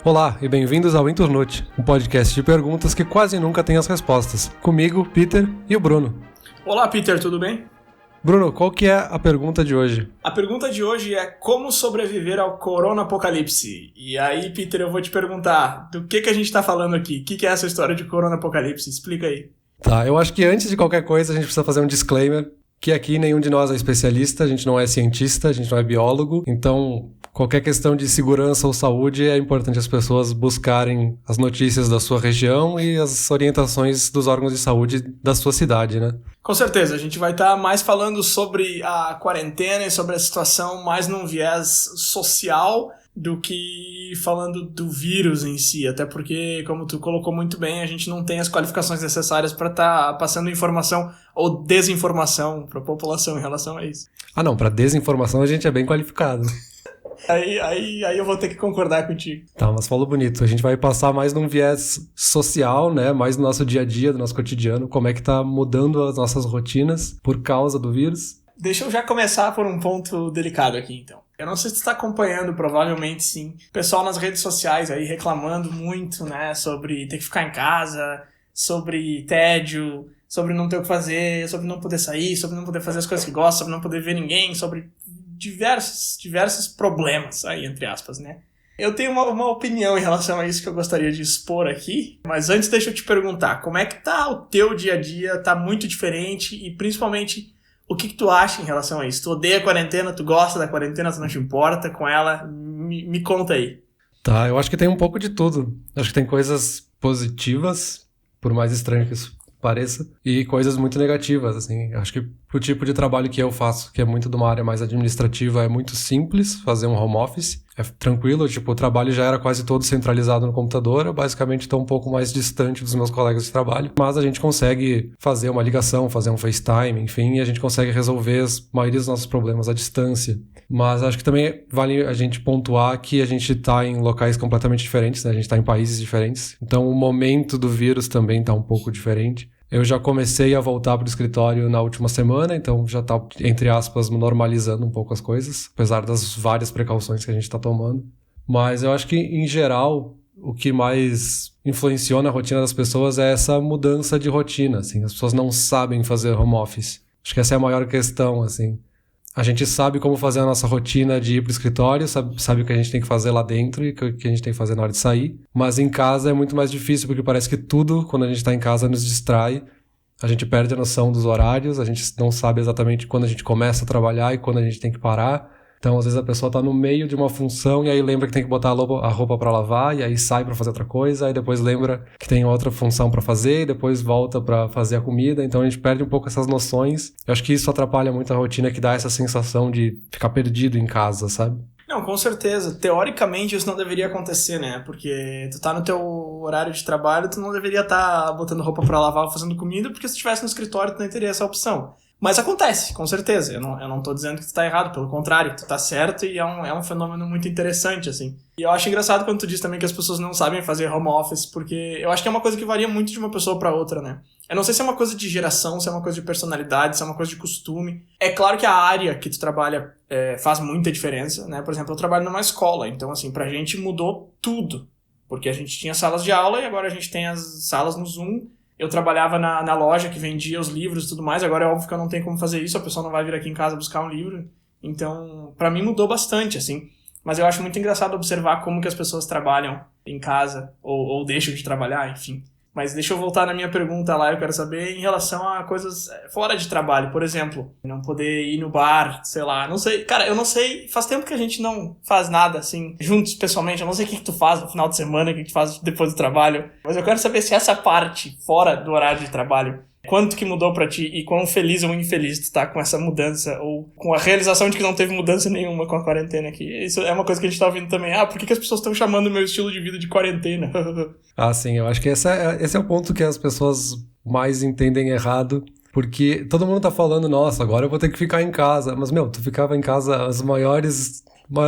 Olá e bem-vindos ao Inturnute, um podcast de perguntas que quase nunca tem as respostas. Comigo, Peter e o Bruno. Olá, Peter, tudo bem? Bruno, qual que é a pergunta de hoje? A pergunta de hoje é como sobreviver ao Corona Apocalipse. E aí, Peter, eu vou te perguntar, do que a gente tá falando aqui? O que é essa história de Corona Apocalipse? Explica aí. Tá, eu acho que antes de qualquer coisa a gente precisa fazer um disclaimer, que aqui nenhum de nós é especialista, a gente não é cientista, a gente não é biólogo, então qualquer questão de segurança ou saúde é importante as pessoas buscarem as notícias da sua região e as orientações dos órgãos de saúde da sua cidade, né? Com certeza, a gente vai estar mais falando sobre a quarentena e sobre a situação mais num viés social do que falando do vírus em si, até porque, como tu colocou muito bem, a gente não tem as qualificações necessárias para estar passando informação ou desinformação para a população em relação a isso. Ah não, para desinformação a gente é bem qualificado. Aí eu vou ter que concordar contigo. Tá, mas falou bonito. A gente vai passar mais num viés social, né? Mais no nosso dia a dia, do nosso cotidiano, como é que tá mudando as nossas rotinas por causa do vírus. Deixa eu já começar por um ponto delicado aqui, então. Eu não sei se tu tá acompanhando, provavelmente sim. Pessoal nas redes sociais aí reclamando muito, né? Sobre ter que ficar em casa, sobre tédio, sobre não ter o que fazer, sobre não poder sair, sobre não poder fazer as coisas que gosta, sobre não poder ver ninguém, sobre diversos problemas aí, entre aspas, né? Eu tenho uma opinião em relação a isso que eu gostaria de expor aqui, mas antes deixa eu te perguntar, como é que tá o teu dia a dia? Tá muito diferente e principalmente o que tu acha em relação a isso? Tu odeia a quarentena, tu gosta da quarentena, tu não te importa com ela? Me conta aí. Tá, eu acho que tem um pouco de tudo. Acho que tem coisas positivas, por mais estranho que isso pareça, e coisas muito negativas, assim. Acho que pro tipo de trabalho que eu faço, que é muito de uma área mais administrativa, é muito simples fazer um home office. É tranquilo, tipo, o trabalho já era quase todo centralizado no computador, eu basicamente estou um pouco mais distante dos meus colegas de trabalho, mas a gente consegue fazer uma ligação, fazer um FaceTime, enfim, e a gente consegue resolver a maioria dos nossos problemas à distância. Mas acho que também vale a gente pontuar que a gente está em locais completamente diferentes, né? A gente está em países diferentes, então o momento do vírus também está um pouco diferente. Eu já comecei a voltar para o escritório na última semana, então já está, entre aspas, normalizando um pouco as coisas, apesar das várias precauções que a gente está tomando. Mas eu acho que, em geral, o que mais influenciou na rotina das pessoas é essa mudança de rotina, assim. As pessoas não sabem fazer home office. Acho que essa é a maior questão, assim. A gente sabe como fazer a nossa rotina de ir pro escritório, sabe o que a gente tem que fazer lá dentro e o que a gente tem que fazer na hora de sair. Mas em casa é muito mais difícil, porque parece que tudo, quando a gente tá em casa, nos distrai. A gente perde a noção dos horários, a gente não sabe exatamente quando a gente começa a trabalhar e quando a gente tem que parar. Então, às vezes a pessoa tá no meio de uma função e aí lembra que tem que botar a roupa pra lavar e aí sai pra fazer outra coisa, aí depois lembra que tem outra função pra fazer e depois volta pra fazer a comida. Então a gente perde um pouco essas noções. Eu acho que isso atrapalha muito a rotina, que dá essa sensação de ficar perdido em casa, sabe? Não, com certeza. Teoricamente isso não deveria acontecer, né? Porque tu tá no teu horário de trabalho, tu não deveria estar botando roupa pra lavar ou fazendo comida, porque se estivesse no escritório tu não teria essa opção. Mas acontece, com certeza. Eu não tô dizendo que tu tá errado, pelo contrário, tu tá certo e é um fenômeno muito interessante, assim. E eu acho engraçado quando tu diz também que as pessoas não sabem fazer home office, porque eu acho que é uma coisa que varia muito de uma pessoa pra outra, né? Eu não sei se é uma coisa de geração, se é uma coisa de personalidade, se é uma coisa de costume. É claro que a área que tu trabalha faz muita diferença, né? Por exemplo, eu trabalho numa escola, então, assim, pra gente mudou tudo. Porque a gente tinha salas de aula e agora a gente tem as salas no Zoom. Eu trabalhava na loja que vendia os livros e tudo mais, agora é óbvio que eu não tenho como fazer isso, a pessoa não vai vir aqui em casa buscar um livro. Então, pra mim mudou bastante, assim. Mas eu acho muito engraçado observar como que as pessoas trabalham em casa, ou deixam de trabalhar, enfim. Mas deixa eu voltar na minha pergunta lá, eu quero saber em relação a coisas fora de trabalho. Por exemplo, não poder ir no bar, sei lá, não sei. Cara, eu não sei, faz tempo que a gente não faz nada, assim, juntos pessoalmente. Eu não sei o que tu faz no final de semana, o que tu faz depois do trabalho. Mas eu quero saber se essa parte, fora do horário de trabalho, quanto que mudou pra ti e quão feliz ou infeliz tu tá com essa mudança ou com a realização de que não teve mudança nenhuma com a quarentena aqui. Isso é uma coisa que a gente tá ouvindo também. Por que as pessoas estão chamando o meu estilo de vida de quarentena? Sim, eu acho que esse é o ponto que as pessoas mais entendem errado, porque todo mundo tá falando, nossa, agora eu vou ter que ficar em casa. Mas, meu, tu ficava em casa maior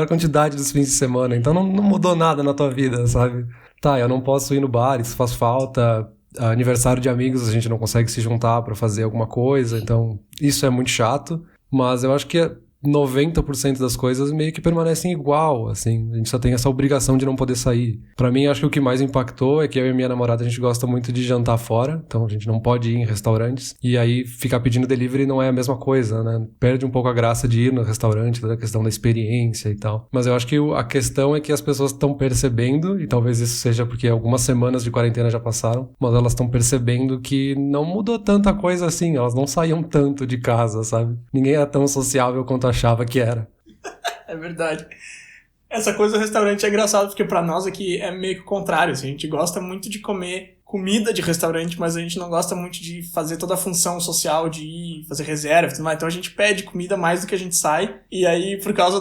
quantidade dos fins de semana, então não mudou nada na tua vida, sabe? Tá, eu não posso ir no bar, isso faz falta. Aniversário de amigos, a gente não consegue se juntar pra fazer alguma coisa, então isso é muito chato, mas eu acho que 90% das coisas meio que permanecem igual, assim. A gente só tem essa obrigação de não poder sair. Pra mim, acho que o que mais impactou é que eu e minha namorada, a gente gosta muito de jantar fora, então a gente não pode ir em restaurantes. E aí, ficar pedindo delivery não é a mesma coisa, né? Perde um pouco a graça de ir no restaurante, toda a questão da experiência e tal. Mas eu acho que a questão é que as pessoas estão percebendo, e talvez isso seja porque algumas semanas de quarentena já passaram, mas elas estão percebendo que não mudou tanta coisa assim, elas não saíam tanto de casa, sabe? Ninguém era tão sociável quanto achava que era. É verdade. Essa coisa do restaurante é engraçado, porque pra nós aqui é meio que o contrário, assim, a gente gosta muito de comer comida de restaurante, mas a gente não gosta muito de fazer toda a função social de ir, fazer reserva e tudo mais, então a gente pede comida mais do que a gente sai, e aí por causa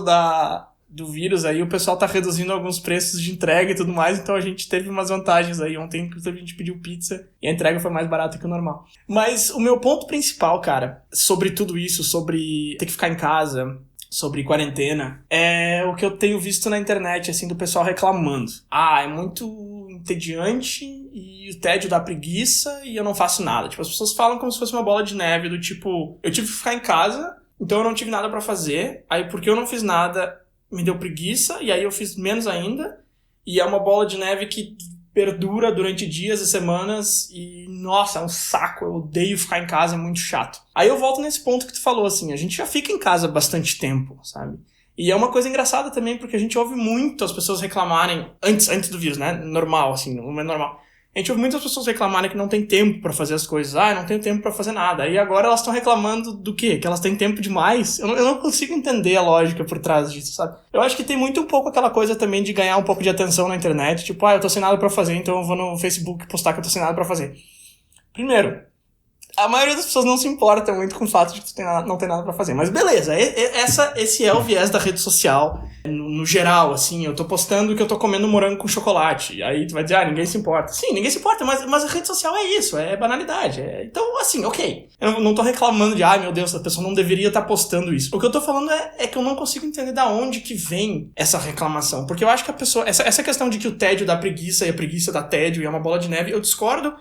do vírus aí o pessoal tá reduzindo alguns preços de entrega e tudo mais, então a gente teve umas vantagens aí. Ontem, inclusive, a gente pediu pizza e a entrega foi mais barata que o normal. Mas o meu ponto principal, cara, sobre tudo isso, sobre ter que ficar em casa, sobre quarentena, é o que eu tenho visto na internet, assim, do pessoal reclamando. É muito entediante e o tédio dá preguiça e eu não faço nada. Tipo, as pessoas falam como se fosse uma bola de neve, do tipo, eu tive que ficar em casa, então eu não tive nada pra fazer, aí porque eu não fiz nada, me deu preguiça, e aí eu fiz menos ainda, e é uma bola de neve que perdura durante dias e semanas, e nossa, é um saco, eu odeio ficar em casa, é muito chato. Aí eu volto nesse ponto que tu falou, assim, a gente já fica em casa há bastante tempo, sabe? E é uma coisa engraçada também, porque a gente ouve muito as pessoas reclamarem, antes do vírus, né, normal, assim, no momento normal. A gente ouve muitas pessoas reclamarem que não tem tempo pra fazer as coisas. Eu não tenho tempo pra fazer nada. E agora elas estão reclamando do quê? Que elas têm tempo demais? Eu não consigo entender a lógica por trás disso, sabe? Eu acho que tem muito um pouco aquela coisa também de ganhar um pouco de atenção na internet. Tipo, eu tô sem nada pra fazer, então eu vou no Facebook postar que eu tô sem nada pra fazer. Primeiro, a maioria das pessoas não se importa muito com o fato de que tu não tem nada pra fazer. Mas beleza, esse é o viés da rede social. No geral, assim, eu tô postando que eu tô comendo morango com chocolate. E aí tu vai dizer, ninguém se importa. Sim, ninguém se importa, mas a rede social é isso, é banalidade. Então, assim, ok. Eu não tô reclamando de, meu Deus, a pessoa não deveria estar postando isso. O que eu tô falando é que eu não consigo entender da onde que vem essa reclamação. Porque eu acho que a pessoa... Essa questão de que o tédio dá preguiça e a preguiça dá tédio e é uma bola de neve, eu discordo.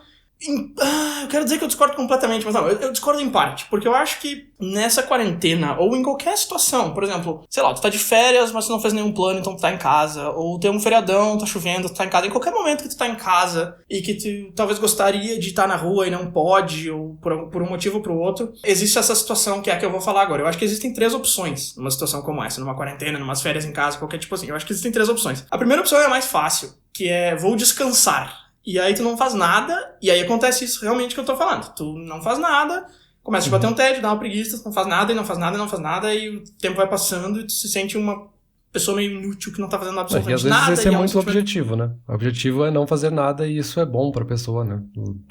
Eu quero dizer que eu discordo completamente, mas não, eu discordo em parte, porque eu acho que nessa quarentena, ou em qualquer situação, por exemplo, sei lá, tu tá de férias, mas tu não fez nenhum plano, então tu tá em casa, ou tem um feriadão, tá chovendo, tu tá em casa, em qualquer momento que tu tá em casa e que tu talvez gostaria de estar na rua e não pode, ou por um motivo ou por outro, existe essa situação que é a que eu vou falar agora. Eu acho que existem 3 opções numa situação como essa, numa quarentena, numas férias em casa, qualquer tipo assim. Eu acho que existem 3 opções. A primeira opção é a mais fácil, que é vou descansar. E aí tu não faz nada, e aí acontece isso realmente que eu tô falando. Tu não faz nada, começa a bater um tédio, dá uma preguiça, tu não faz nada, e não faz nada, e não faz nada, e o tempo vai passando, e tu se sente uma pessoa meio inútil que não tá fazendo absolutamente nada. E às vezes esse é muito o objetivo, né? O objetivo é não fazer nada, e isso é bom pra pessoa, né?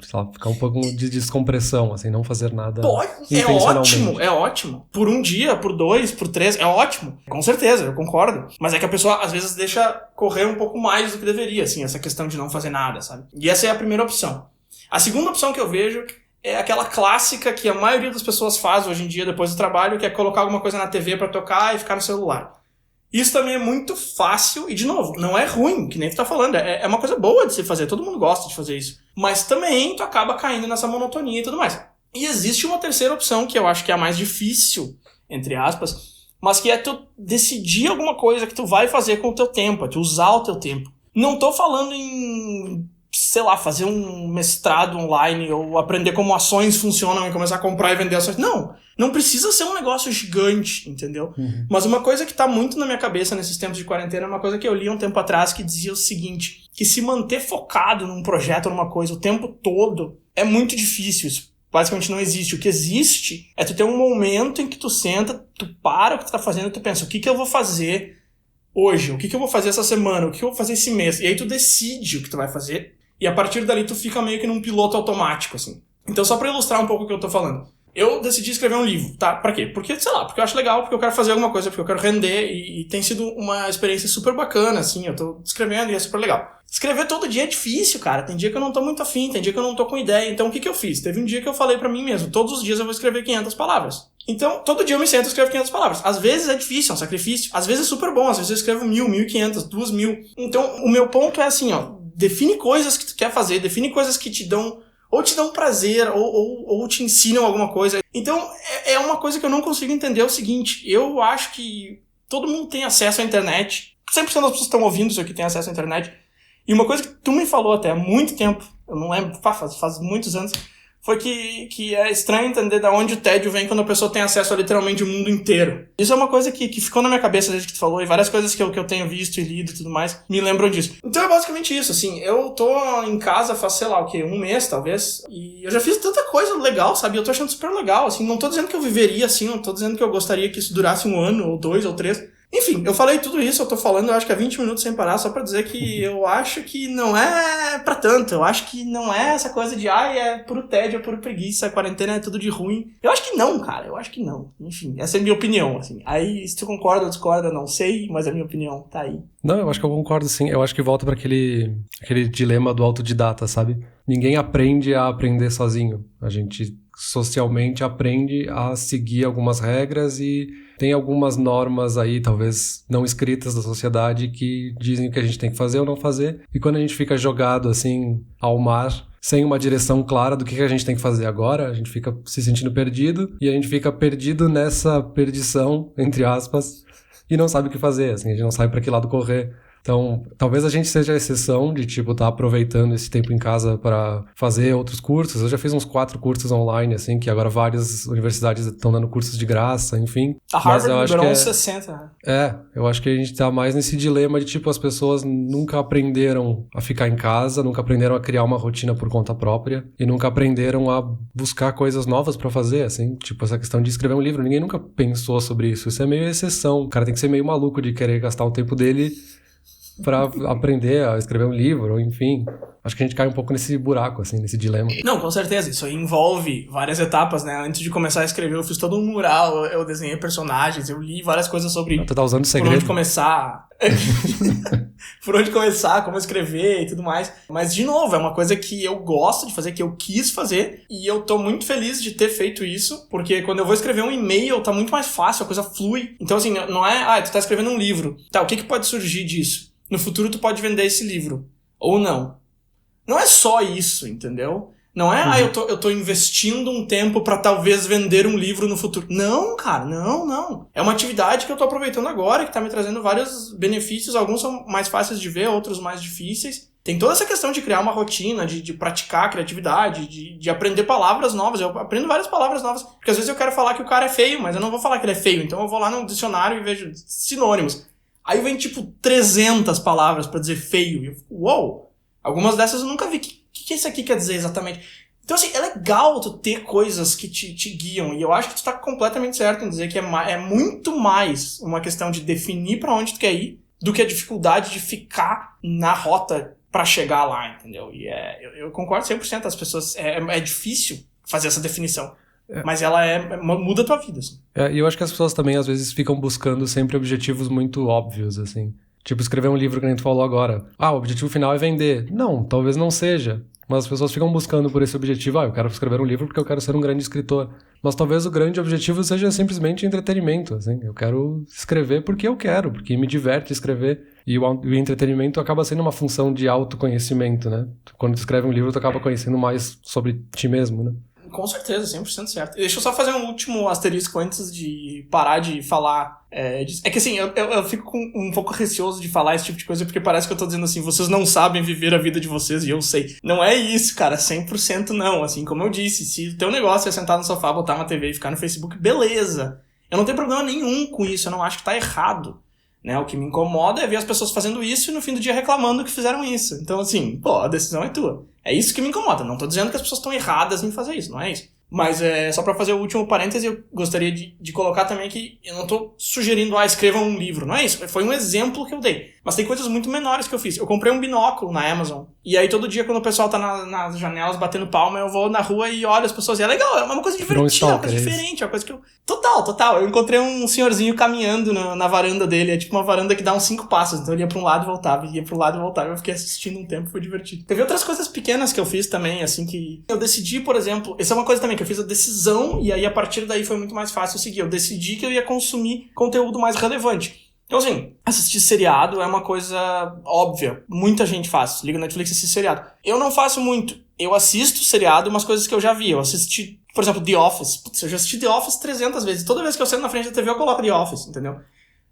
Sei lá, ficar um pouco de descompressão, assim, não fazer nada intencionalmente. É ótimo. Por um dia, por 2, por 3, é ótimo. Com certeza, eu concordo. Mas é que a pessoa, às vezes, deixa correr um pouco mais do que deveria, assim, essa questão de não fazer nada, sabe? E essa é a primeira opção. A segunda opção que eu vejo é aquela clássica que a maioria das pessoas faz hoje em dia, depois do trabalho, que é colocar alguma coisa na TV pra tocar e ficar no celular. Isso também é muito fácil e, de novo, não é ruim, que nem tu tá falando, é uma coisa boa de se fazer, todo mundo gosta de fazer isso. Mas também tu acaba caindo nessa monotonia e tudo mais. E existe uma terceira opção, que eu acho que é a mais difícil, entre aspas, mas que é tu decidir alguma coisa que tu vai fazer com o teu tempo, é tu usar o teu tempo. Não tô falando em, sei lá, fazer um mestrado online ou aprender como ações funcionam e começar a comprar e vender ações. Não precisa ser um negócio gigante, entendeu? Uhum. Mas uma coisa que tá muito na minha cabeça nesses tempos de quarentena é uma coisa que eu li um tempo atrás que dizia o seguinte, que se manter focado num projeto ou numa coisa o tempo todo é muito difícil. Isso basicamente não existe. O que existe é tu ter um momento em que tu senta, tu para o que tu tá fazendo e tu pensa, o que eu vou fazer hoje? O que eu vou fazer essa semana? O que eu vou fazer esse mês? E aí tu decide o que tu vai fazer e a partir dali tu fica meio que num piloto automático, assim. Então só pra ilustrar um pouco o que eu tô falando. Eu decidi escrever um livro, tá? Pra quê? Porque, sei lá, porque eu acho legal, porque eu quero fazer alguma coisa, porque eu quero render e tem sido uma experiência super bacana, assim, eu tô escrevendo e é super legal. Escrever todo dia é difícil, cara, tem dia que eu não tô muito afim, tem dia que eu não tô com ideia, então o que eu fiz? Teve um dia que eu falei pra mim mesmo, todos os dias eu vou escrever 500 palavras. Então, todo dia eu me sento e escrevo 500 palavras. Às vezes é difícil, é um sacrifício, às vezes é super bom, às vezes eu escrevo 1.000, 1.500, 2.000. Então, o meu ponto é assim, define coisas que tu quer fazer, define coisas que te dão ou te dão prazer, ou te ensinam alguma coisa. Então, é uma coisa que eu não consigo entender o seguinte, eu acho que todo mundo tem acesso à internet, 100% das pessoas que estão ouvindo isso aqui têm acesso à internet, e uma coisa que tu me falou até há muito tempo, eu não lembro, faz muitos anos, foi que é estranho entender de onde o tédio vem quando a pessoa tem acesso a literalmente o mundo inteiro. Isso é uma coisa que ficou na minha cabeça desde que tu falou, e várias coisas que eu tenho visto e lido e tudo mais me lembram disso. Então é basicamente isso, assim, eu tô em casa faz, sei lá, o quê, um mês talvez, e eu já fiz tanta coisa legal, sabe? Eu tô achando super legal, assim, não tô dizendo que eu viveria assim, não tô dizendo que eu gostaria que isso durasse 1 ano, ou 2, ou 3... Enfim, eu falei tudo isso, eu tô falando, eu acho que há 20 minutos sem parar, só pra dizer que eu acho que não é pra tanto, eu acho que não é essa coisa de, é puro tédio, é puro preguiça, a quarentena é tudo de ruim. Eu acho que não, cara, eu acho que não. Enfim, essa é a minha opinião, assim. Aí, se tu concorda ou discorda, não sei, mas a minha opinião tá aí. Não, eu acho que eu concordo, sim. Eu acho que volta pra aquele dilema do autodidata, sabe? Ninguém aprende a aprender sozinho. A gente socialmente aprende a seguir algumas regras e tem algumas normas aí, talvez não escritas da sociedade, que dizem o que a gente tem que fazer ou não fazer. E quando a gente fica jogado assim ao mar, sem uma direção clara do que a gente tem que fazer agora, a gente fica se sentindo perdido e a gente fica perdido nessa perdição, entre aspas, e não sabe o que fazer, assim, a gente não sabe para que lado correr. Então, talvez a gente seja a exceção de, tipo, tá aproveitando esse tempo em casa para fazer outros cursos. Eu já fiz uns 4 cursos online, assim, que agora várias universidades estão dando cursos de graça, enfim. A Harvard liberou uns 60. Eu acho que a gente tá mais nesse dilema de, tipo, as pessoas nunca aprenderam a ficar em casa, nunca aprenderam a criar uma rotina por conta própria e nunca aprenderam a buscar coisas novas para fazer, assim. Tipo, essa questão de escrever um livro, ninguém nunca pensou sobre isso. Isso é meio exceção. O cara tem que ser meio maluco de querer gastar o tempo dele pra aprender a escrever um livro, ou enfim. Acho que a gente cai um pouco nesse buraco, assim, nesse dilema. Não, com certeza. Isso aí envolve várias etapas, né? Antes de começar a escrever, eu fiz todo um mural, eu desenhei personagens, eu li várias coisas sobre... Tu tá usando segredo. Por onde começar. Por onde começar, como escrever e tudo mais. Mas, de novo, é uma coisa que eu gosto de fazer, que eu quis fazer, e eu tô muito feliz de ter feito isso, porque quando eu vou escrever um e-mail, tá muito mais fácil, a coisa flui. Então, assim, não é, tu tá escrevendo um livro. Tá, o que pode surgir disso? No futuro tu pode vender esse livro. Ou não. Não é só isso, entendeu? Não é, eu tô investindo um tempo pra talvez vender um livro no futuro. Não, cara, não. É uma atividade que eu tô aproveitando agora, que tá me trazendo vários benefícios. Alguns são mais fáceis de ver, outros mais difíceis. Tem toda essa questão de criar uma rotina, de praticar a criatividade, de aprender palavras novas. Eu aprendo várias palavras novas, porque às vezes eu quero falar que o cara é feio, mas eu não vou falar que ele é feio. Então eu vou lá no dicionário e vejo sinônimos. Aí vem, tipo, 300 palavras pra dizer feio. E eu fico, uou! Algumas dessas eu nunca vi. O que isso aqui quer dizer exatamente? Então, assim, é legal tu ter coisas que te guiam. E eu acho que tu tá completamente certo em dizer que é muito mais uma questão de definir pra onde tu quer ir do que a dificuldade de ficar na rota pra chegar lá, entendeu? E eu concordo 100%. As pessoas... É difícil fazer essa definição. Mas ela muda a tua vida, assim. E eu acho que as pessoas também, às vezes, ficam buscando sempre objetivos muito óbvios, assim. Tipo, escrever um livro que a gente falou agora. O objetivo final é vender. Não, talvez não seja. Mas as pessoas ficam buscando por esse objetivo. Eu quero escrever um livro porque eu quero ser um grande escritor. Mas talvez o grande objetivo seja simplesmente entretenimento, assim. Eu quero escrever porque eu quero, porque me diverte escrever. E o entretenimento acaba sendo uma função de autoconhecimento, né? Quando tu escreve um livro, tu acaba conhecendo mais sobre ti mesmo, né? Com certeza, 100% certo. Deixa eu só fazer um último asterisco antes de parar de falar disso. É que assim, eu fico um pouco receoso de falar esse tipo de coisa, porque parece que eu tô dizendo assim, vocês não sabem viver a vida de vocês e eu sei. Não é isso, cara, 100% não. Assim, como eu disse, se o teu negócio é sentar no sofá, botar uma TV e ficar no Facebook, beleza. Eu não tenho problema nenhum com isso, eu não acho que tá errado. Né? O que me incomoda é ver as pessoas fazendo isso e no fim do dia reclamando que fizeram isso. Então, assim, a decisão é tua. É isso que me incomoda. Não tô dizendo que as pessoas estão erradas em fazer isso, não é isso. Mas só pra fazer o último parêntese, eu gostaria de colocar também que eu não tô sugerindo, escrevam um livro. Não é isso. Foi um exemplo que eu dei. Mas tem coisas muito menores que eu fiz. Eu comprei um binóculo na Amazon. E aí todo dia quando o pessoal tá nas janelas batendo palma, eu vou na rua e olho as pessoas. E é legal, é uma coisa divertida, é uma coisa diferente. É uma coisa que eu... Total. Eu encontrei um senhorzinho caminhando na varanda dele. É tipo uma varanda que dá uns 5 passos. Então ele ia pra um lado e voltava, ia pro lado e voltava. Eu fiquei assistindo um tempo, foi divertido. Teve outras coisas pequenas que eu fiz também, assim, que... Eu decidi, por exemplo... Essa é uma coisa também, que eu fiz a decisão e aí a partir daí foi muito mais fácil eu seguir. Eu decidi que eu ia consumir conteúdo mais relevante. Então, assim, assistir seriado é uma coisa óbvia. Muita gente faz. Liga no Netflix e assiste seriado. Eu não faço muito. eu assisto seriado umas coisas que eu já vi. Eu assisti, por exemplo, The Office. Putz, eu já assisti The Office 300 vezes. Toda vez que eu sento na frente da TV, eu coloco The Office, entendeu?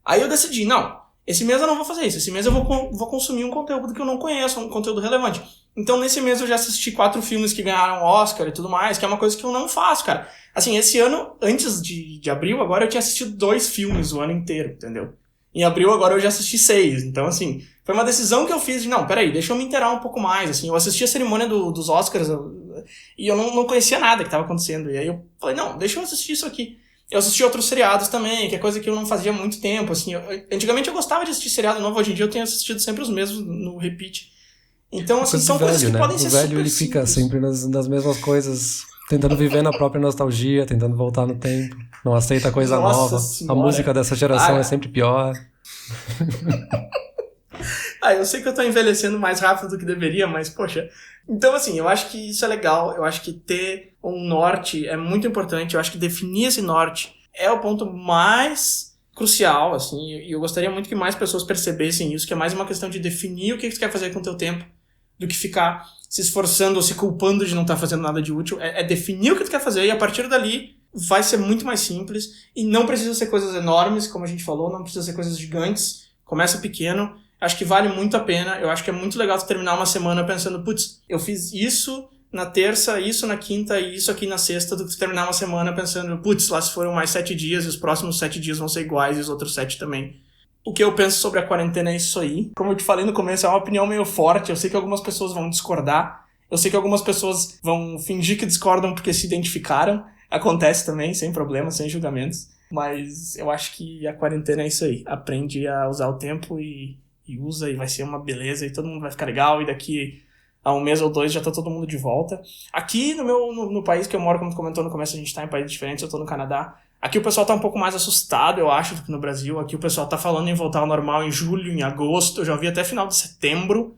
Aí eu decidi, não, esse mês eu não vou fazer isso. Esse mês eu vou consumir um conteúdo que eu não conheço, um conteúdo relevante. Então, nesse mês eu já assisti 4 filmes que ganharam Oscar e tudo mais, que é uma coisa que eu não faço, cara. Assim, esse ano, antes de abril, agora eu tinha assistido 2 filmes o ano inteiro, entendeu? Em abril, agora eu já assisti 6. Então, assim, foi uma decisão que eu fiz de, não, peraí, deixa eu me inteirar um pouco mais, assim. Eu assisti a cerimônia dos Oscars e eu não conhecia nada que estava acontecendo. E aí eu falei, não, deixa eu assistir isso aqui. Eu assisti outros seriados também, que é coisa que eu não fazia há muito tempo, assim. Antigamente eu gostava de assistir seriado novo, hoje em dia eu tenho assistido sempre os mesmos no repeat. Então, assim, são velho, coisas que né? podem ser super super O velho, ele fica simples. sempre nas mesmas coisas, tentando viver na própria nostalgia, tentando voltar no tempo. Não aceita coisa Nossa nova. senhora. A música dessa geração Ah, é sempre pior. eu sei que eu tô envelhecendo mais rápido do que deveria, mas, poxa... Então, assim, eu acho que isso é legal, eu acho que ter um norte é muito importante, eu acho que definir esse norte é o ponto mais crucial, assim, e eu gostaria muito que mais pessoas percebessem isso, que é mais uma questão de definir o que tu quer fazer com o teu tempo, do que ficar se esforçando ou se culpando de não estar fazendo nada de útil, é definir o que tu quer fazer, e a partir dali vai ser muito mais simples, e não precisa ser coisas enormes, como a gente falou, não precisa ser coisas gigantes, começa pequeno. Acho que vale muito a pena. Eu acho que é muito legal tu terminar uma semana pensando, putz, eu fiz isso na terça, isso na quinta e isso aqui na sexta, do que tu terminar uma semana pensando, putz, lá se foram mais 7 dias e os próximos 7 dias vão ser iguais e os outros 7 também. O que eu penso sobre a quarentena é isso aí. Como eu te falei no começo, é uma opinião meio forte. Eu sei que algumas pessoas vão discordar. Eu sei que algumas pessoas vão fingir que discordam porque se identificaram. Acontece também, sem problemas, sem julgamentos. Mas eu acho que a quarentena é isso aí. Aprende a usar o tempo e usa, e vai ser uma beleza, e todo mundo vai ficar legal, e daqui a 1 mês ou 2 já tá todo mundo de volta. Aqui no país que eu moro, como tu comentou no começo, a gente tá em países diferentes, eu tô no Canadá. Aqui o pessoal tá um pouco mais assustado, eu acho, do que no Brasil. Aqui o pessoal tá falando em voltar ao normal em julho, em agosto, eu já vi até final de setembro.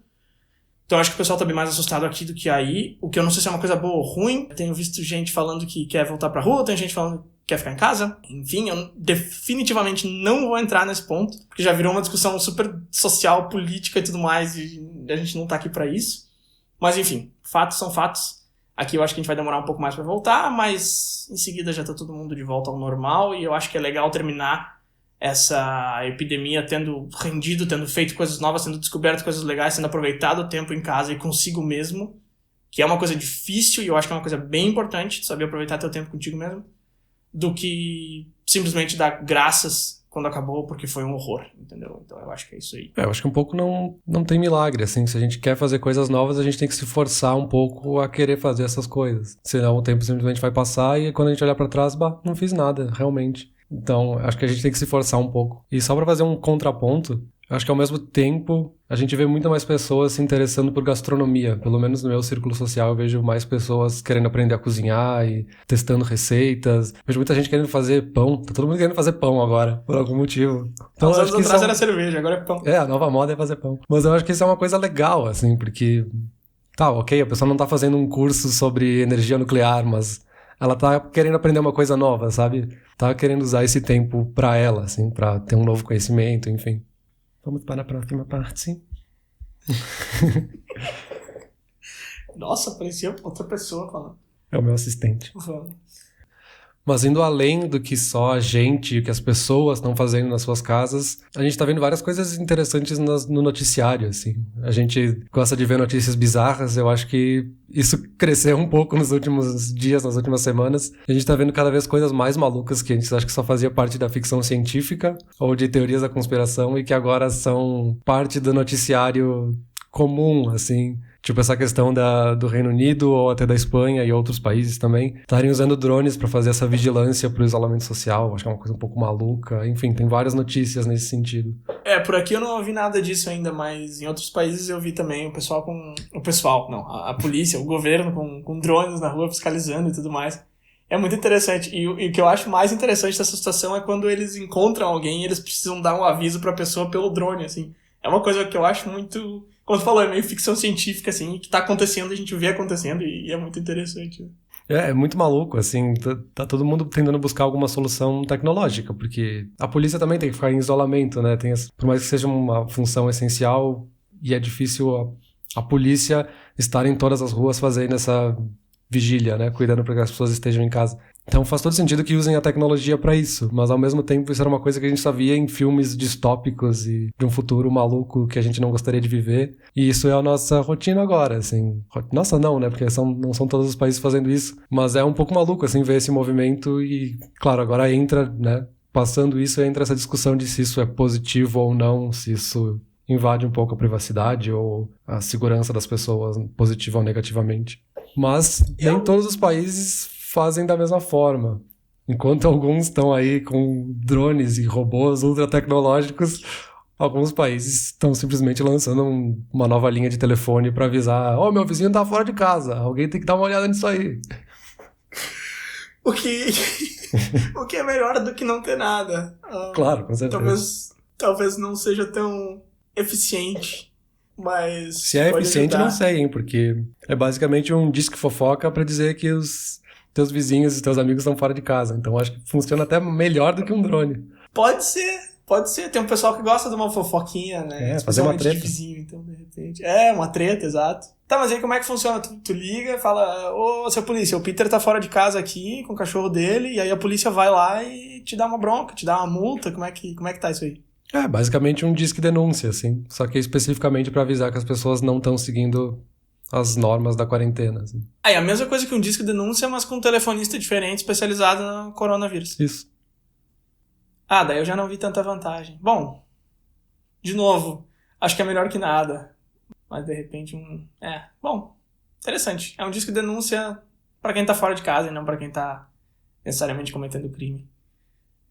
Então eu acho que o pessoal tá bem mais assustado aqui do que aí, o que eu não sei se é uma coisa boa ou ruim. Eu tenho visto gente falando que quer voltar pra rua, tem gente falando que quer ficar em casa. Enfim, eu definitivamente não vou entrar nesse ponto, porque já virou uma discussão super social, política e tudo mais, e a gente não tá aqui pra isso. Mas enfim, fatos são fatos. Aqui eu acho que a gente vai demorar um pouco mais pra voltar, mas em seguida já tá todo mundo de volta ao normal, e eu acho que é legal terminar essa epidemia tendo rendido, tendo feito coisas novas, tendo descoberto coisas legais, tendo aproveitado o tempo em casa e consigo mesmo, que é uma coisa difícil e eu acho que é uma coisa bem importante, saber aproveitar teu tempo contigo mesmo, do que simplesmente dar graças quando acabou, porque foi um horror, entendeu? Então eu acho que é isso aí. Eu acho que um pouco não tem milagre, assim. Se a gente quer fazer coisas novas, a gente tem que se forçar um pouco a querer fazer essas coisas. Senão o tempo simplesmente vai passar e quando a gente olhar pra trás, não fiz nada, realmente. Então, acho que a gente tem que se forçar um pouco. E só pra fazer um contraponto, acho que ao mesmo tempo a gente vê muito mais pessoas se interessando por gastronomia. Pelo menos no meu círculo social eu vejo mais pessoas querendo aprender a cozinhar e testando receitas. Vejo muita gente querendo fazer pão. Tá todo mundo querendo fazer pão agora, por algum motivo. Então, uns anos atrás era cerveja, agora é pão. A nova moda é fazer pão. Mas eu acho que isso é uma coisa legal, assim, porque... Tá, ok, a pessoa não tá fazendo um curso sobre energia nuclear, mas ela tá querendo aprender uma coisa nova, sabe? Tá querendo usar esse tempo pra ela, assim, pra ter um novo conhecimento, enfim. Vamos para a próxima parte. Nossa, parecia outra pessoa falando. É o meu assistente. Vamos. Mas indo além do que só a gente, o que as pessoas estão fazendo nas suas casas, a gente tá vendo várias coisas interessantes no noticiário, assim. A gente gosta de ver notícias bizarras, eu acho que isso cresceu um pouco nos últimos dias, nas últimas semanas. A gente tá vendo cada vez coisas mais malucas que a gente acha que só fazia parte da ficção científica ou de teorias da conspiração e que agora são parte do noticiário comum, assim. Tipo essa questão do Reino Unido ou até da Espanha e outros países também estarem usando drones para fazer essa vigilância pro isolamento social. Acho que é uma coisa um pouco maluca. Enfim, tem várias notícias nesse sentido. Por aqui eu não ouvi nada disso ainda, mas em outros países eu vi também a polícia, o governo com drones na rua fiscalizando e tudo mais. É muito interessante. E o que eu acho mais interessante dessa situação é quando eles encontram alguém e eles precisam dar um aviso pra pessoa pelo drone, assim. É uma coisa que eu acho muito... Como tu falou, é meio ficção científica, assim, que tá acontecendo, a gente vê acontecendo e é muito interessante. É muito maluco, assim, tá todo mundo tentando buscar alguma solução tecnológica, porque a polícia também tem que ficar em isolamento, né? Por mais que seja uma função essencial e é difícil a polícia estar em todas as ruas fazendo essa vigília, né? Cuidando para que as pessoas estejam em casa. Então faz todo sentido que usem a tecnologia para isso, mas ao mesmo tempo isso era uma coisa que a gente só via em filmes distópicos e de um futuro maluco que a gente não gostaria de viver. E isso é a nossa rotina agora, assim. Nossa, não, né? Porque não são todos os países fazendo isso. Mas é um pouco maluco, assim, ver esse movimento e, claro, agora entra, né? Passando isso, entra essa discussão de se isso é positivo ou não, se isso invade um pouco a privacidade ou a segurança das pessoas, positiva ou negativamente. Mas nem todos os países fazem da mesma forma. Enquanto alguns estão aí com drones e robôs ultra tecnológicos, alguns países estão simplesmente lançando uma nova linha de telefone para avisar: meu vizinho tá fora de casa, alguém tem que dar uma olhada nisso aí. O que é melhor do que não ter nada. Claro, com certeza. Talvez não seja tão eficiente, mas se é eficiente, ajudar. Não sei, hein, porque é basicamente um disque fofoca para dizer que os teus vizinhos e teus amigos estão fora de casa. Então acho que funciona até melhor do que um drone. Pode ser. Tem um pessoal que gosta de uma fofoquinha, né? Fazer uma treta. De vizinho, então, de repente. Uma treta, exato. Tá, mas aí como é que funciona? Tu liga e fala: ô, seu polícia, o Peter tá fora de casa aqui com o cachorro dele, e aí a polícia vai lá e te dá uma bronca, te dá uma multa. Como é que tá isso aí? Basicamente um disque denúncia, assim. Só que especificamente para avisar que as pessoas não estão seguindo as normas da quarentena. Assim. A mesma coisa que um disco denúncia, mas com um telefonista diferente, especializado no coronavírus. Isso. Daí eu já não vi tanta vantagem. Bom, de novo, acho que é melhor que nada. Mas de repente bom, interessante. É um disco denúncia pra quem tá fora de casa e não pra quem tá necessariamente cometendo crime.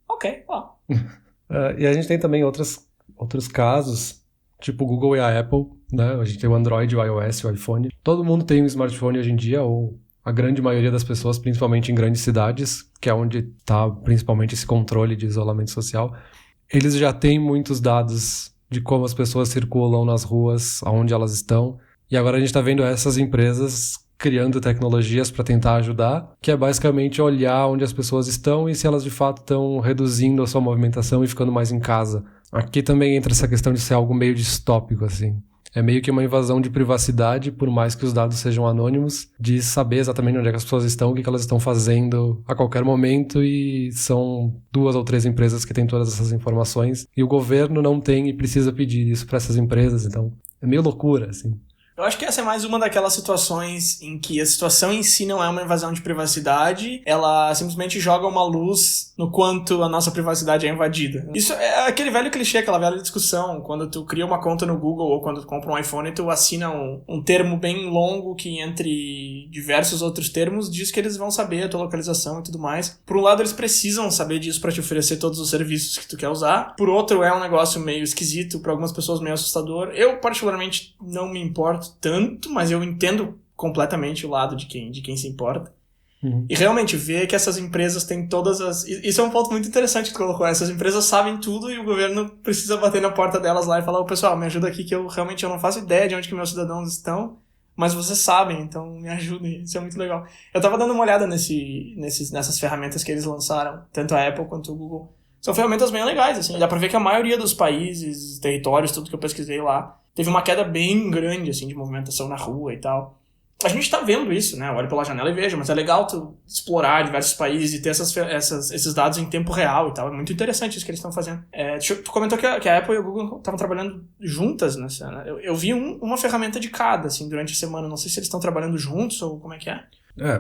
Ok, ó. E a gente tem também outros casos, tipo o Google e a Apple, né? A gente tem o Android, o iOS, o iPhone. Todo mundo tem um smartphone hoje em dia, ou a grande maioria das pessoas, principalmente em grandes cidades, que é onde está principalmente esse controle de isolamento social. Eles já têm muitos dados de como as pessoas circulam nas ruas, aonde elas estão. E agora a gente está vendo essas empresas criando tecnologias para tentar ajudar, que é basicamente olhar onde as pessoas estão e se elas de fato estão reduzindo a sua movimentação e ficando mais em casa. Aqui também entra essa questão de ser algo meio distópico, assim. É meio que uma invasão de privacidade, por mais que os dados sejam anônimos, de saber exatamente onde é que as pessoas estão, o que elas estão fazendo a qualquer momento, e são 2 ou 3 empresas que têm todas essas informações, e o governo não tem e precisa pedir isso para essas empresas, então é meio loucura, assim. Eu acho que essa é mais uma daquelas situações em que a situação em si não é uma invasão de privacidade, ela simplesmente joga uma luz no quanto a nossa privacidade é invadida. Isso é aquele velho clichê, aquela velha discussão, quando tu cria uma conta no Google ou quando tu compra um iPhone, tu assina um termo bem longo que, entre diversos outros termos, diz que eles vão saber a tua localização e tudo mais. Por um lado, eles precisam saber disso para te oferecer todos os serviços que tu quer usar. Por outro, é um negócio meio esquisito, para algumas pessoas meio assustador. Eu, particularmente, não me importo tanto, mas eu entendo completamente o lado de quem se importa. Uhum. E realmente ver que essas empresas têm todas as... Isso é um ponto muito interessante que tu colocou. Essas empresas sabem tudo e o governo precisa bater na porta delas lá e falar: pessoal, me ajuda aqui que eu não faço ideia de onde que meus cidadãos estão, mas vocês sabem, então me ajudem. Isso é muito legal. Eu tava dando uma olhada nessas ferramentas que eles lançaram, tanto a Apple quanto o Google. São ferramentas bem legais, assim. Dá pra ver que a maioria dos países, territórios, tudo que eu pesquisei lá, teve uma queda bem grande, assim, de movimentação na rua e tal. A gente tá vendo isso, né? Eu olho pela janela e vejo, mas é legal tu explorar diversos países e ter esses dados em tempo real e tal. É muito interessante isso que eles estão fazendo. Tu comentou que a Apple e o Google estavam trabalhando juntas nessa, né? Eu vi uma ferramenta de cada, assim, durante a semana. Não sei se eles estão trabalhando juntos ou como é que é.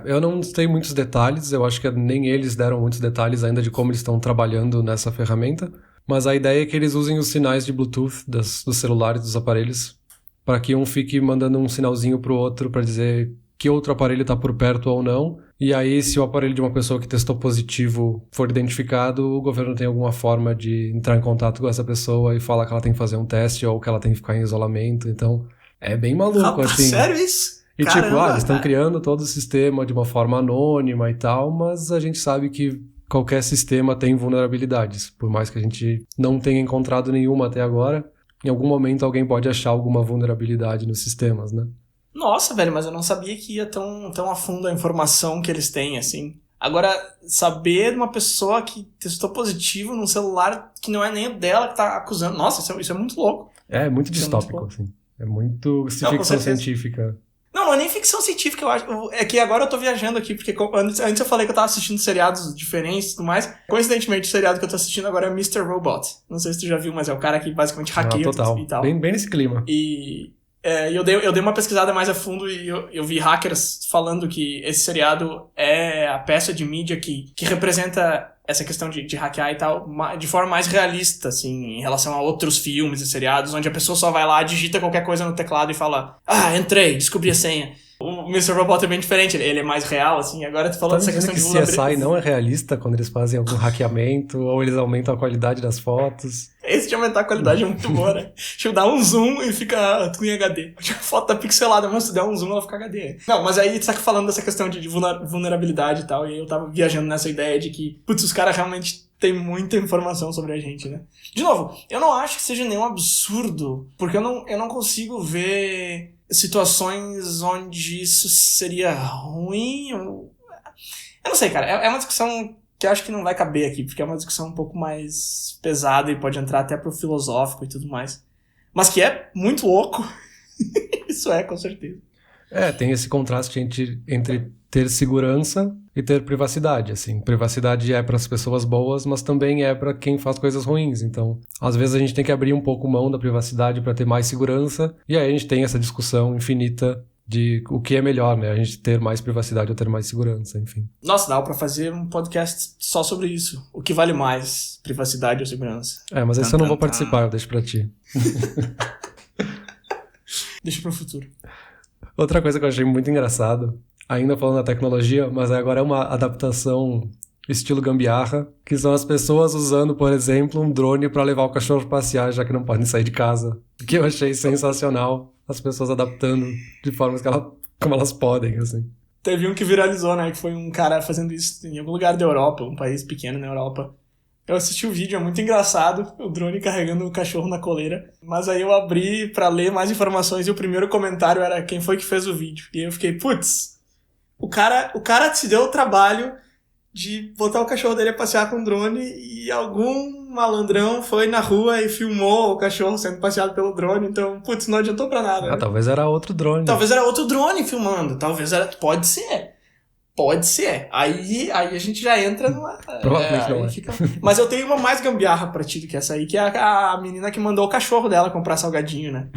Eu não tenho muitos detalhes, eu acho que nem eles deram muitos detalhes ainda de como eles estão trabalhando nessa ferramenta, mas a ideia é que eles usem os sinais de Bluetooth dos celulares, dos aparelhos, para que um fique mandando um sinalzinho pro outro para dizer que outro aparelho está por perto ou não, e aí se o aparelho de uma pessoa que testou positivo for identificado, o governo tem alguma forma de entrar em contato com essa pessoa e falar que ela tem que fazer um teste ou que ela tem que ficar em isolamento, então é bem maluco, assim. Sério isso? E Caramba, eles estão criando todo o sistema de uma forma anônima e tal, mas a gente sabe que qualquer sistema tem vulnerabilidades. Por mais que a gente não tenha encontrado nenhuma até agora, em algum momento alguém pode achar alguma vulnerabilidade nos sistemas, né? Nossa, velho, mas eu não sabia que ia tão a fundo a informação que eles têm, assim. Agora, saber de uma pessoa que testou positivo num celular que não é nem o dela que tá acusando... Nossa, isso é muito louco. É muito distópico, assim. É muito Não, com ficção certeza. científica. Não é nem ficção científica, eu acho. É que agora eu tô viajando aqui, porque antes eu falei que eu tava assistindo seriados diferentes e tudo mais. Coincidentemente, o seriado que eu tô assistindo agora é Mr. Robot. Não sei se tu já viu, mas é o cara que basicamente hackeia Total. e tal. Bem nesse clima. E eu dei uma pesquisada mais a fundo e eu vi hackers falando que esse seriado é a peça de mídia que representa essa questão de hackear e tal, de forma mais realista, assim, em relação a outros filmes e seriados, onde a pessoa só vai lá, digita qualquer coisa no teclado e fala, entrei, descobri a senha. O Mr. Robot é bem diferente, ele é mais real, assim. Agora tu falou dessa questão de vulnerabilidade. CSI não é realista quando eles fazem algum hackeamento ou eles aumentam a qualidade das fotos? Esse de aumentar a qualidade é muito boa, né? Deixa eu dar um zoom e fica tudo em HD. A foto tá pixelada, mas se tu der um zoom ela fica HD. Não, mas aí tu tá falando dessa questão de vulnerabilidade e tal, e eu tava viajando nessa ideia de que, putz, os caras realmente têm muita informação sobre a gente, né? De novo, eu não acho que seja nenhum absurdo, porque eu não consigo ver situações onde isso seria ruim. Eu não sei, cara. É uma discussão que eu acho que não vai caber aqui, porque é uma discussão um pouco mais pesada e pode entrar até pro filosófico e tudo mais. Mas que é muito louco. Isso é, com certeza. Tem esse contraste entre ter segurança e ter privacidade, assim. Privacidade é para as pessoas boas, mas também é para quem faz coisas ruins. Então, às vezes a gente tem que abrir um pouco mão da privacidade para ter mais segurança, e aí a gente tem essa discussão infinita de o que é melhor, né? A gente ter mais privacidade ou ter mais segurança, enfim. Nossa, dá pra fazer um podcast só sobre isso. O que vale mais, privacidade ou segurança? Mas esse eu não vou participar, eu deixo pra ti. Deixa pro futuro. Outra coisa que eu achei muito engraçado, ainda falando da tecnologia, mas agora é uma adaptação estilo gambiarra, que são as pessoas usando, por exemplo, um drone para levar o cachorro pra passear, já que não podem sair de casa. O que eu achei sensacional, as pessoas adaptando de formas como elas podem, assim. Teve um que viralizou, né, que foi um cara fazendo isso em algum lugar da Europa, um país pequeno na Europa. Eu assisti o vídeo, é muito engraçado, o drone carregando o cachorro na coleira. Mas aí eu abri pra ler mais informações e o primeiro comentário era quem foi que fez o vídeo. E aí eu fiquei, putz, o cara se deu o trabalho de botar o cachorro dele a passear com o drone e algum malandrão foi na rua e filmou o cachorro sendo passeado pelo drone. Então, putz, não adiantou pra nada. Né? Talvez era outro drone. Talvez era outro drone filmando, pode ser. Pode ser. Aí a gente já entra numa... Provavelmente não é. Mas eu tenho uma mais gambiarra pra ti do que essa aí, que é a menina que mandou o cachorro dela comprar salgadinho, né?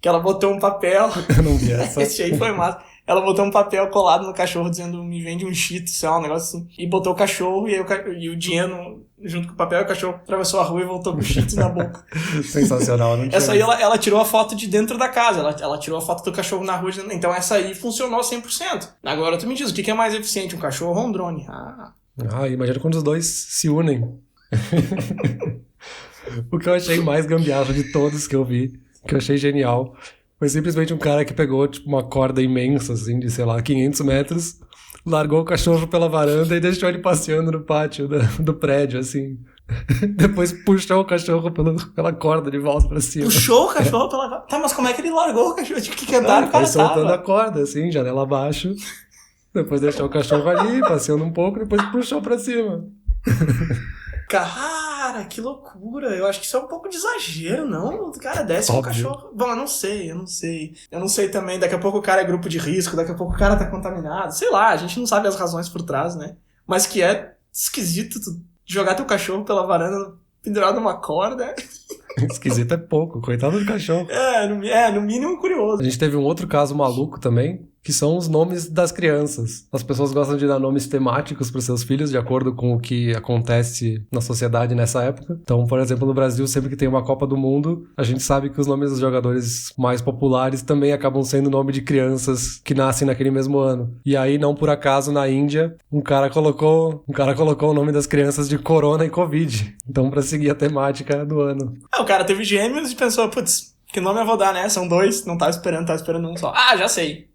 Que ela botou um papel... Eu não vi essa. Esse aí foi massa. Ela botou um papel colado no cachorro dizendo me vende um Cheetos, sei lá, um negócio assim. E botou o cachorro e o dinheiro junto com o papel, e o cachorro atravessou a rua e voltou com o Cheetos na boca. Sensacional, não tinha. Essa aí ela tirou a foto de dentro da casa, ela tirou a foto do cachorro na rua. Então essa aí funcionou 100%. Agora tu me diz, o que é mais eficiente, um cachorro ou um drone? Imagina quando os dois se unem. O que eu achei mais gambiarra de todos que eu vi, que eu achei genial, foi simplesmente um cara que pegou tipo uma corda imensa, assim, de, sei lá, 500 metros, largou o cachorro pela varanda e deixou ele passeando no pátio do prédio, assim. Depois puxou o cachorro pela corda de volta pra cima. Puxou o cachorro pela corda? Tá, mas como é que ele largou o cachorro? Tipo, que andar o cara soltando a corda, assim, janela abaixo. Depois deixou o cachorro ali, passeando um pouco, depois puxou pra cima. Cara, que loucura. Eu acho que isso é um pouco de exagero, não? O cara desce com o cachorro... Bom, eu não sei. Eu não sei também. Daqui a pouco o cara é grupo de risco, daqui a pouco o cara tá contaminado. Sei lá, a gente não sabe as razões por trás, né? Mas que é esquisito tu jogar teu cachorro pela varanda pendurado numa corda. Esquisito é pouco, coitado do cachorro. No mínimo curioso. A gente teve um outro caso maluco também, que são os nomes das crianças. As pessoas gostam de dar nomes temáticos para os seus filhos, de acordo com o que acontece na sociedade nessa época. Então, por exemplo, no Brasil, sempre que tem uma Copa do Mundo, a gente sabe que os nomes dos jogadores mais populares também acabam sendo nome de crianças que nascem naquele mesmo ano. E aí, não por acaso, na Índia, um cara colocou o nome das crianças de Corona e Covid. Então, para seguir a temática do ano. O cara teve gêmeos e pensou, putz, que nome eu vou dar, né? São dois, não tava esperando um só. Já sei.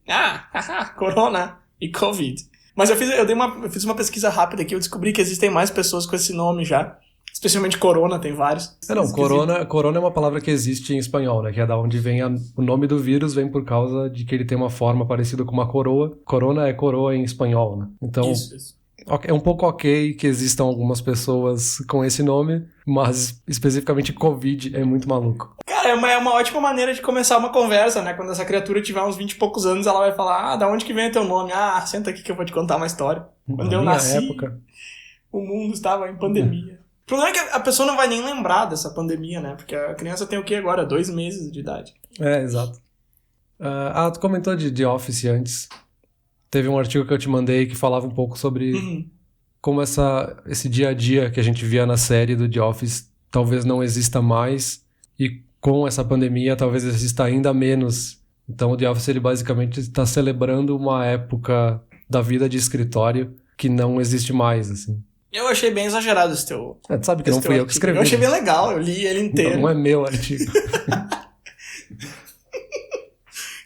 Corona e Covid. Mas eu fiz uma pesquisa rápida aqui, eu descobri que existem mais pessoas com esse nome já. Especialmente Corona, tem vários. Corona é uma palavra que existe em espanhol, né? Que é da onde vem o nome do vírus, vem por causa de que ele tem uma forma parecida com uma coroa. Corona é coroa em espanhol, né? Então, isso. É um pouco ok que existam algumas pessoas com esse nome, mas especificamente Covid é muito maluco. Cara, é uma ótima maneira de começar uma conversa, né? Quando essa criatura tiver uns 20 e poucos anos, ela vai falar, da onde que vem teu nome? Senta aqui que eu vou te contar uma história. Quando eu nasci, época, o mundo estava em pandemia. O problema é que a pessoa não vai nem lembrar dessa pandemia, né? Porque a criança tem o quê agora? 2 meses de idade. Exato. Tu comentou de The Office antes. Teve um artigo que eu te mandei que falava um pouco sobre como esse dia a dia que a gente via na série do The Office talvez não exista mais, e com essa pandemia talvez exista ainda menos. Então o The Office ele basicamente está celebrando uma época da vida de escritório que não existe mais, assim. Eu achei bem exagerado esse teu... Tu sabe que não fui eu que escrevi. Eu achei bem legal, eu li ele inteiro. Não é meu artigo.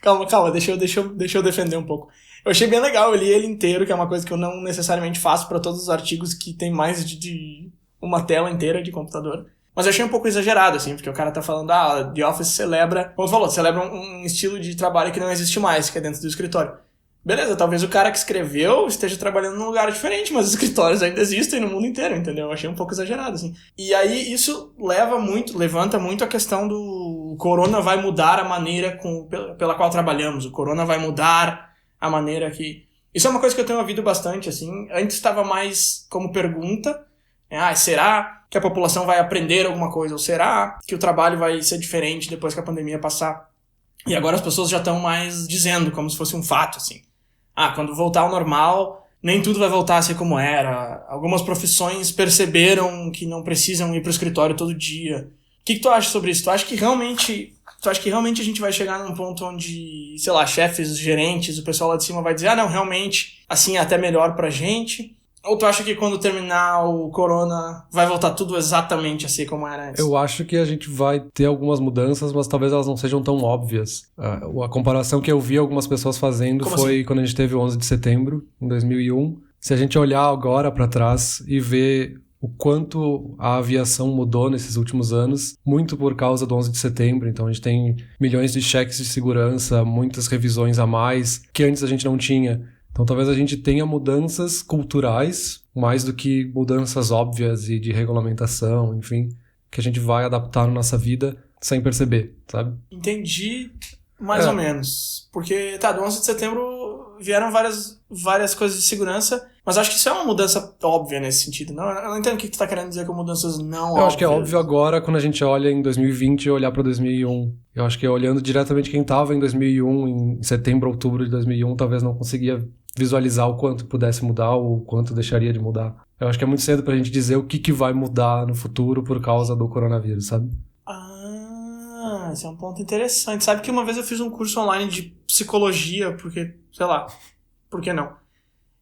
Calma, deixa eu defender um pouco. Eu achei bem legal, eu li ele inteiro, que é uma coisa que eu não necessariamente faço para todos os artigos que tem mais de uma tela inteira de computador. Mas eu achei um pouco exagerado, assim, porque o cara tá falando, The Office celebra, como tu falou, celebra um estilo de trabalho que não existe mais, que é dentro do escritório. Beleza, talvez o cara que escreveu esteja trabalhando num lugar diferente, mas os escritórios ainda existem no mundo inteiro, entendeu? Eu achei um pouco exagerado, assim. E aí isso levanta muito a questão do corona vai mudar a maneira pela qual trabalhamos, o corona vai mudar a maneira que... Isso é uma coisa que eu tenho ouvido bastante, assim. Antes estava mais como pergunta, será que a população vai aprender alguma coisa? Ou será que o trabalho vai ser diferente depois que a pandemia passar? E agora as pessoas já estão mais dizendo, como se fosse um fato, assim. Quando voltar ao normal, nem tudo vai voltar a ser como era. Algumas profissões perceberam que não precisam ir pro escritório todo dia. O que tu acha sobre isso? Tu acha que realmente a gente vai chegar num ponto onde, sei lá, chefes, gerentes, o pessoal lá de cima vai dizer, não, realmente, assim é até melhor pra gente? Ou tu acha que quando terminar o corona vai voltar tudo exatamente assim como era antes? Eu acho que a gente vai ter algumas mudanças, mas talvez elas não sejam tão óbvias. A comparação que eu vi algumas pessoas fazendo foi assim? Quando a gente teve o 11 de setembro, em 2001. Se a gente olhar agora pra trás e ver o quanto a aviação mudou nesses últimos anos, muito por causa do 11 de setembro. Então a gente tem milhões de cheques de segurança, muitas revisões a mais, que antes a gente não tinha. Então talvez a gente tenha mudanças culturais, mais do que mudanças óbvias e de regulamentação, enfim, que a gente vai adaptar na nossa vida sem perceber, sabe? Entendi mais ou menos. Porque, do 11 de setembro vieram várias coisas de segurança, mas acho que isso é uma mudança óbvia nesse sentido. Não, eu não entendo o que tu tá querendo dizer com mudanças não óbvias. Eu acho que é óbvio agora quando a gente olha em 2020 e olhar pra 2001. Eu acho que olhando diretamente quem tava em 2001, em setembro, outubro de 2001, talvez não conseguia visualizar o quanto pudesse mudar ou o quanto deixaria de mudar. Eu acho que é muito cedo pra gente dizer o que vai mudar no futuro por causa do coronavírus, sabe? Esse é um ponto interessante. Sabe que uma vez eu fiz um curso online de psicologia, porque, sei lá, por que não?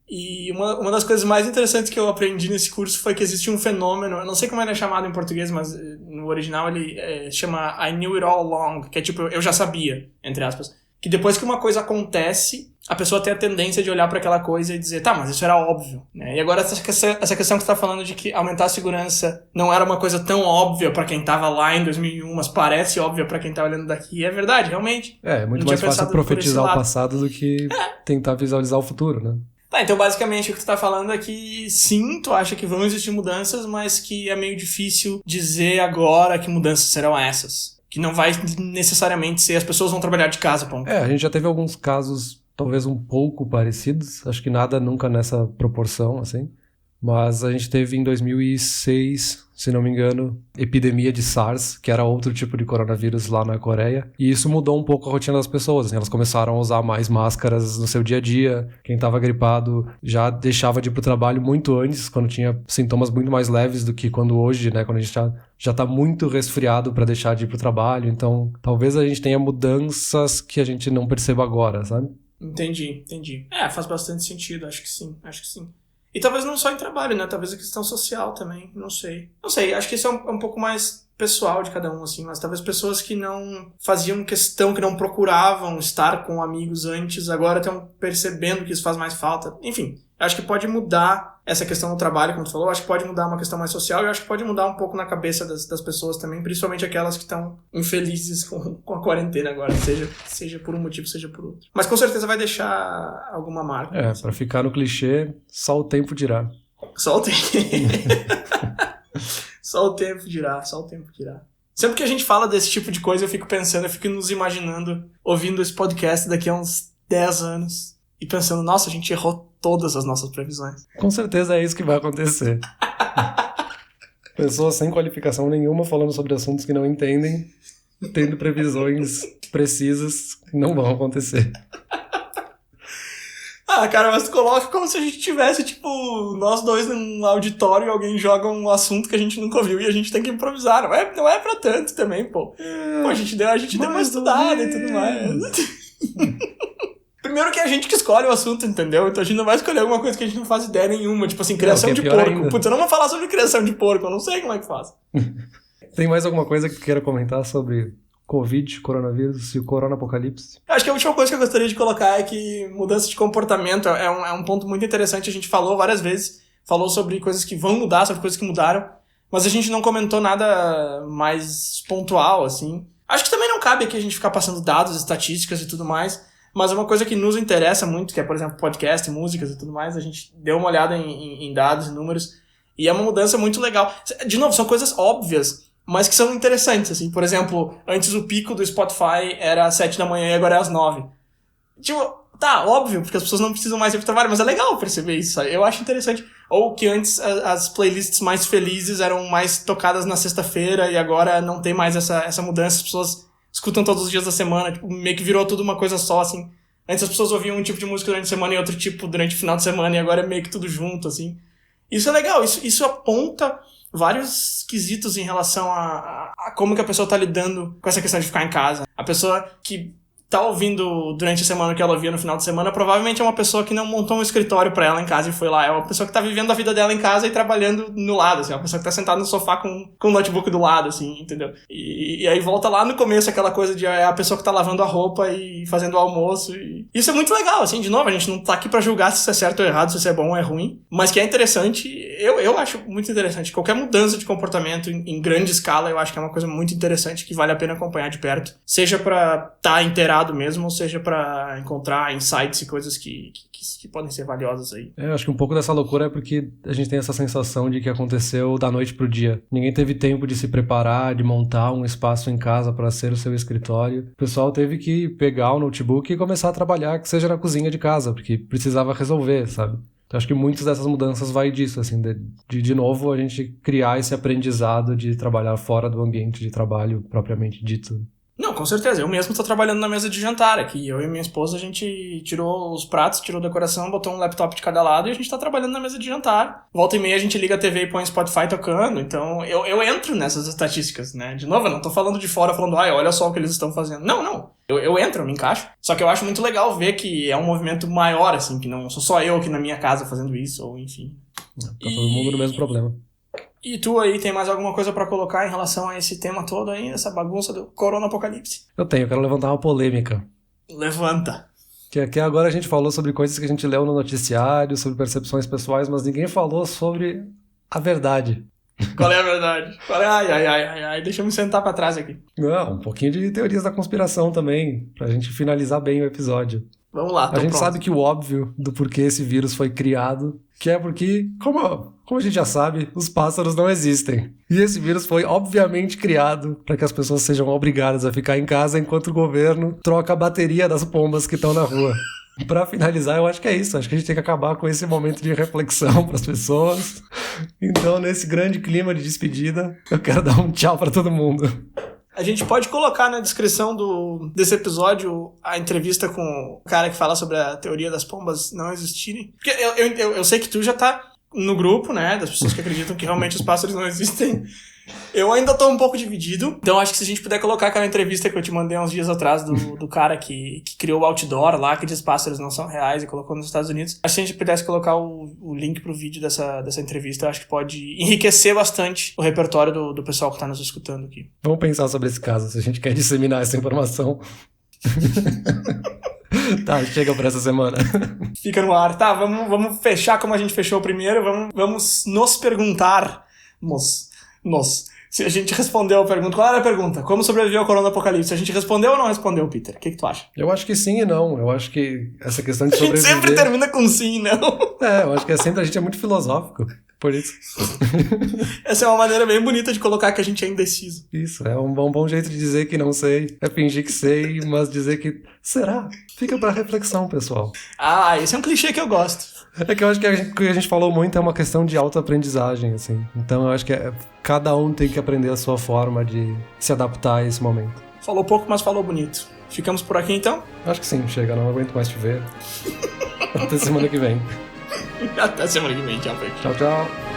E uma das coisas mais interessantes que eu aprendi nesse curso foi que existe um fenômeno, eu não sei como ele é chamado em português, mas no original ele chama I knew it all along, que é tipo, eu já sabia, entre aspas. Que depois que uma coisa acontece, a pessoa tem a tendência de olhar para aquela coisa e dizer, mas isso era óbvio, né? E agora essa questão que você tá falando de que aumentar a segurança não era uma coisa tão óbvia para quem tava lá em 2001, mas parece óbvia para quem tá olhando daqui, é verdade, realmente. É muito mais fácil profetizar o passado do que tentar visualizar o futuro, né? Então basicamente o que tu tá falando é que sim, tu acha que vão existir mudanças, mas que é meio difícil dizer agora que mudanças serão essas. Que não vai necessariamente ser, as pessoas vão trabalhar de casa, ponto. A gente já teve alguns casos, talvez um pouco parecidos, acho que nada nunca nessa proporção, assim. Mas a gente teve em 2006, se não me engano, epidemia de SARS, que era outro tipo de coronavírus lá na Coreia. E isso mudou um pouco a rotina das pessoas, assim. Elas começaram a usar mais máscaras no seu dia a dia. Quem estava gripado já deixava de ir pro trabalho muito antes, quando tinha sintomas muito mais leves do que quando hoje, né? Quando a gente já tá muito resfriado para deixar de ir pro trabalho. Então, talvez a gente tenha mudanças que a gente não perceba agora, sabe? Entendi. Faz bastante sentido, acho que sim. E talvez não só em trabalho, né? Talvez a questão social também, não sei. Acho que isso é um pouco mais pessoal de cada um, assim, mas talvez pessoas que não faziam questão, que não procuravam estar com amigos antes, agora estão percebendo que isso faz mais falta. Enfim, acho que pode mudar essa questão do trabalho, como tu falou, acho que pode mudar uma questão mais social e acho que pode mudar um pouco na cabeça das pessoas também, principalmente aquelas que estão infelizes com a quarentena agora, seja por um motivo, seja por outro. Mas com certeza vai deixar alguma marca. Pra ficar no clichê, só o tempo dirá. Só o tempo. Só o tempo dirá. Sempre que a gente fala desse tipo de coisa, eu fico nos imaginando, ouvindo esse podcast daqui a uns 10 anos e pensando, nossa, a gente errou todas as nossas previsões. Com certeza é isso que vai acontecer. Pessoas sem qualificação nenhuma falando sobre assuntos que não entendem, tendo previsões precisas que não vão acontecer. Cara, mas tu coloca como se a gente tivesse, tipo, nós dois num auditório e alguém joga um assunto que a gente nunca ouviu e a gente tem que improvisar. Não é pra tanto também, pô. Pô, a gente deu uma estudada e tudo mais. Primeiro que é a gente que escolhe o assunto, entendeu? Então a gente não vai escolher alguma coisa que a gente não faz ideia nenhuma. Tipo assim, criação de porco. Ainda. Putz, eu não vou falar sobre criação de porco, eu não sei como é que faz. Tem mais alguma coisa que tu queira comentar sobre Covid, coronavírus e o corona-apocalipse? Acho que a última coisa que eu gostaria de colocar é que mudança de comportamento é um ponto muito interessante. A gente falou várias vezes, falou sobre coisas que vão mudar, sobre coisas que mudaram, mas a gente não comentou nada mais pontual, assim. Acho que também não cabe aqui a gente ficar passando dados, estatísticas e tudo mais, mas é uma coisa que nos interessa muito, que é, por exemplo, podcast, músicas e tudo mais. A gente deu uma olhada em dados e números, e é uma mudança muito legal. De novo, são coisas óbvias, mas que são interessantes, assim. Por exemplo, antes o pico do Spotify era às 7 da manhã e agora é às 9. Tipo, tá, óbvio, porque as pessoas não precisam mais ir pro trabalho, mas é legal perceber isso, sabe? Eu acho interessante. Ou que antes as playlists mais felizes eram mais tocadas na sexta-feira e agora não tem mais essa mudança, as pessoas escutam todos os dias da semana, tipo, meio que virou tudo uma coisa só, assim. Antes as pessoas ouviam um tipo de música durante a semana e outro tipo durante o final de semana e agora é meio que tudo junto, assim. Isso é legal, isso aponta vários quesitos em relação a como que a pessoa tá lidando com essa questão de ficar em casa. A pessoa que tá ouvindo durante a semana o que ela ouvia no final de semana, provavelmente é uma pessoa que não montou um escritório pra ela em casa e foi lá. É uma pessoa que tá vivendo a vida dela em casa e trabalhando no lado, assim. É uma pessoa que tá sentada no sofá com o notebook do lado, assim, entendeu? E aí volta lá no começo aquela coisa de a pessoa que tá lavando a roupa e fazendo o almoço. E isso é muito legal, assim. De novo, a gente não tá aqui pra julgar se isso é certo ou errado, se isso é bom ou é ruim. Mas que é interessante, eu acho muito interessante. Qualquer mudança de comportamento em grande escala, eu acho que é uma coisa muito interessante que vale a pena acompanhar de perto. Seja pra tá inteirado mesmo, ou seja pra encontrar insights e coisas que podem ser valiosas aí. Eu acho que um pouco dessa loucura é porque a gente tem essa sensação de que aconteceu da noite pro dia. Ninguém teve tempo de se preparar, de montar um espaço em casa para ser o seu escritório. O pessoal teve que pegar o notebook e começar a trabalhar, que seja na cozinha de casa, porque precisava resolver, sabe? Então, acho que muitas dessas mudanças vai disso, assim, de novo a gente criar esse aprendizado de trabalhar fora do ambiente de trabalho propriamente dito. Não, com certeza. Eu mesmo tô trabalhando na mesa de jantar aqui. Eu e minha esposa, a gente tirou os pratos, tirou a decoração, botou um laptop de cada lado e a gente tá trabalhando na mesa de jantar. Volta e meia a gente liga a TV e põe Spotify tocando. Então, eu entro nessas estatísticas, né? De novo, eu não tô falando de fora, falando, olha só o que eles estão fazendo. Não. Eu entro, eu me encaixo. Só que eu acho muito legal ver que é um movimento maior, assim, que não sou só eu aqui na minha casa fazendo isso, ou enfim. Tá todo mundo no mesmo problema. E tu aí, tem mais alguma coisa pra colocar em relação a esse tema todo aí, essa bagunça do corona-apocalipse? Eu quero levantar uma polêmica. Levanta. Que aqui agora a gente falou sobre coisas que a gente leu no noticiário, sobre percepções pessoais, mas ninguém falou sobre a verdade. Qual é a verdade? Ai, deixa eu me sentar pra trás aqui. Não, um pouquinho de teorias da conspiração também, pra gente finalizar bem o episódio. Vamos lá, a gente sabe que o óbvio do porquê esse vírus foi criado, que é porque, como a gente já sabe, os pássaros não existem. E esse vírus foi obviamente criado para que as pessoas sejam obrigadas a ficar em casa enquanto o governo troca a bateria das pombas que estão na rua. Pra finalizar, eu acho que é isso. Acho que a gente tem que acabar com esse momento de reflexão para as pessoas. Então, nesse grande clima de despedida, eu quero dar um tchau para todo mundo. A gente pode colocar na descrição desse episódio a entrevista com o cara que fala sobre a teoria das pombas não existirem. Porque eu sei que tu já tá no grupo, né, das pessoas que acreditam que realmente os pássaros não existem. Eu ainda tô um pouco dividido, então acho que se a gente puder colocar aquela entrevista que eu te mandei uns dias atrás do cara que criou o outdoor lá, que diz pássaros não são reais e colocou nos Estados Unidos, acho que se a gente pudesse colocar o link pro vídeo dessa entrevista, eu acho que pode enriquecer bastante o repertório do pessoal que tá nos escutando aqui. Vamos pensar sobre esse caso, se a gente quer disseminar essa informação. Tá, chega por essa semana. Fica no ar. Tá, vamos fechar como a gente fechou o primeiro, vamos nos perguntar Se a gente respondeu a pergunta... Qual era a pergunta? Como sobreviver ao corona apocalipse? A gente respondeu ou não respondeu, Peter? O que tu acha? Eu acho que sim e não. Eu acho que essa questão de A gente sobreviver... sempre termina com sim e não. Eu acho que a gente é muito filosófico. Por isso. Essa é uma maneira bem bonita de colocar que a gente é indeciso. Isso, é um bom jeito de dizer que não sei. É fingir que sei, mas dizer que... Será? Fica pra reflexão, pessoal. Ah, esse é um clichê que eu gosto. É que eu acho que o que a gente falou muito é uma questão de autoaprendizagem, assim. Então eu acho que cada um tem que aprender a sua forma de se adaptar a esse momento. Falou pouco, mas falou bonito. Ficamos por aqui, então? Acho que sim, chega. Não aguento mais te ver. Até semana que vem. Até semana que vem. Tchau, Pedro. Tchau, tchau.